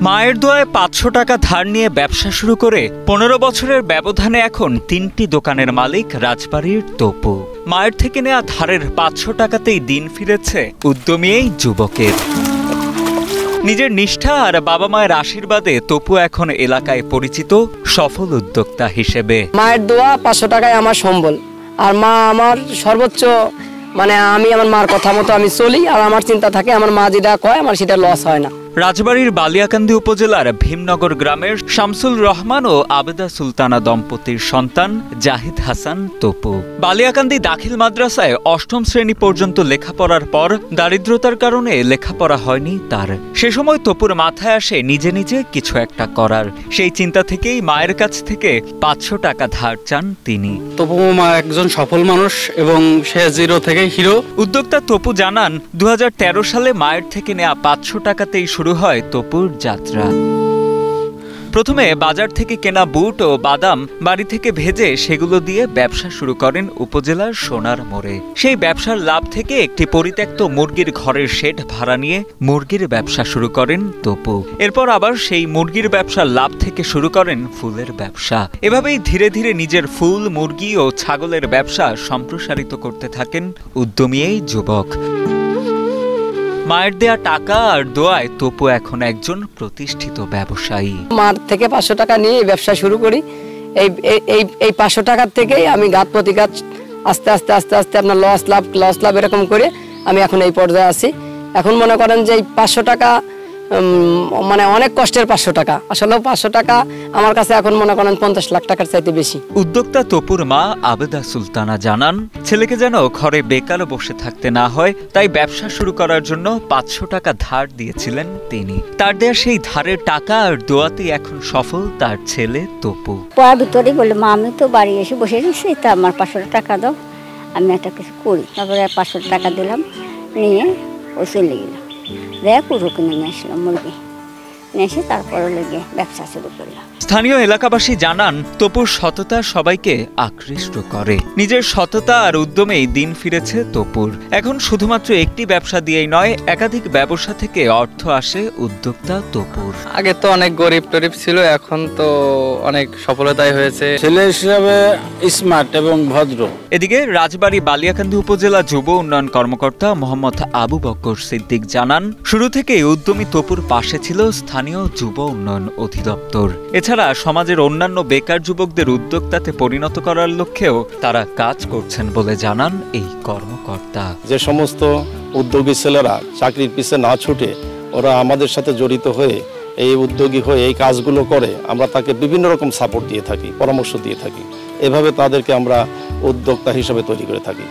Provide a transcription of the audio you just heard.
মায়ের দোয়ায় ৫০০ টাকা ধার নিয়ে ব্যবসা শুরু করে ১৫ বছরের ব্যবধানে এখন ৩টি দোকানের মালিক রাজবাড়ীর তপু। মায়ের থেকে নেওয়া ধারের ৫০০ টাকাতেই দিন ফিরেছে উদ্যমী এই যুবকের। নিজের নিষ্ঠা আর বাবা মায়ের আশীর্বাদে তপু এখন এলাকায় পরিচিত সফল উদ্যোক্তা হিসেবে। মায়ের দোয়া ৫০০ টাকায় আমার সম্বল, আর মা আমার সর্বোচ্চ, আমি আমার মার কথা মতো আমি চলি, আর আমার চিন্তা থাকে আমার মা যেটা কয় আমার সেটা লস হয় না। রাজবাড়ীর বালিয়াকান্দি উপজেলার ভীমনগর গ্রামের শামসুল রহমান ও আবেদা সুলতানা দম্পতির সন্তান জাহিদ হাসান তপু। বালিয়াকান্দি দাখিল মাদ্রাসায় ৮ম শ্রেণী পর্যন্ত লেখাপড়ার পর দারিদ্রতার কারণে লেখাপড়া হয়নি তার। সে সময় তপুর মাথায় আসে নিজে নিজে কিছু একটা করার। সেই চিন্তা থেকেই মায়ের কাছ থেকে ৫০০ টাকা ধার চান তিনি। তপু মা একজন সফল মানুষ এবং সে জিরো থেকে হিরো। উদ্যোক্তা তপু জানান ২০১৩ সালে মায়ের থেকে নেওয়া ৫০০ টাকাতেই শুরু হয় তপুর যাত্রা। প্রথমে বাজার থেকে কেনা বুট ও বাদাম বাড়ি থেকে ভেজে সেগুলো দিয়ে ব্যবসা শুরু করেন উপজেলার সোনার মোড়ে। সেই ব্যবসার লাভ থেকে একটি পরিত্যক্ত মুরগির ঘরের শেড ভাড়া নিয়ে মুরগির ব্যবসা শুরু করেন তপু। এরপর আবার সেই মুরগির ব্যবসার লাভ থেকে শুরু করেন ফুলের ব্যবসা। এভাবেই ধীরে ধীরে নিজের ফুল, মুরগি ও ছাগলের ব্যবসা সম্প্রসারিত করতে থাকেন উদ্যমী এই যুবক। মায়ের দেয়া টাকা আর দোয়ায় তপু এখন একজন প্রতিষ্ঠিত ব্যবসায়ী। মার থেকে ৫০০ টাকা নিয়ে ব্যবসা শুরু করি। এই ৫০০ টাকার থেকেই আমি ঘাত প্রতিঘাত আস্তে আস্তে আস্তে আস্তে আপনার লস লাভ এরকম করে আমি এখন এই পর্যায়ে আছি। এখন মনে করেন যে এই ৫০০ টাকা অনেক কষ্টের ৫০০ টাকা, আসলে ৫০০ টাকা আমার কাছে এখন মনে করেন ৫০ লাখ টাকার চাইতে বেশি। উদ্যোক্তা তপুর মা আবেদা সুলতানা জানান ছেলেকে যেন ঘরে বেকার বসে থাকতে না হয়, তাই ব্যবসা শুরু করার জন্য ৫০০ টাকা ধার দিয়েছিলেন তিনি। তার দেয়া সেই ধারের টাকা আর দোয়াতেই এখন সফল তার ছেলে তপু। পড়ার ভিতরে বলে মা আমি তো বাড়ি এসে বসে রয়েছি, তা আমার ৫০০ টাকা দাও, আমি একটা কিছু করি। তারপরে ৫০০ টাকা দিলাম, নিয়ে ও চলে গেলাম। পুরো কিনে নিয়ে আসলাম মুরগি, নিয়ে এসে তারপরে লেগে ব্যবসা শুরু করলাম। স্থানীয় এলাকাবাসী জানান তপুর সততা সবাইকে আকৃষ্ট করে। নিজের সততা আর উদ্যমেই দিন ফিরেছে তপুর। এখন শুধুমাত্র একটি ব্যবসা দিয়েই নয়, একাধিক ব্যবসা থেকে অর্থ আসে উদ্যোক্তা তপুর। আগে তো অনেক গরিব টরিব ছিল, এখন তো অনেক সফলতাই হয়েছে। ছেলে হিসাবে স্মার্ট এবং ভদ্র। এদিকে রাজবাড়ী বালিয়াকান্দি উপজেলা যুব উন্নয়ন কর্মকর্তা মোহাম্মদ আবু বকর সিদ্দিক জানান শুরু থেকেই উদ্যমী তপুর পাশে ছিল স্থানীয় যুব উন্নয়ন অধিদপ্তর। এছাড়া সমাজের অন্যান্য বেকার যুবকদের উদ্যোক্তাতে পরিণত করার লক্ষ্যেও তারা কাজ করছেন বলে জানান এই কর্মকর্তা। যে সমস্ত উদ্যোগী ছেলেরা চাকরির পিছে না ছুটে ওরা আমাদের সাথে জড়িত হয়ে এই উদ্যোগী হয়ে এই কাজগুলো করে, আমরা তাকে বিভিন্ন রকম সাপোর্ট দিয়ে থাকি, পরামর্শ দিয়ে থাকি। এভাবে তাদেরকে আমরা উদ্যোক্তা হিসেবে তৈরি করে থাকি।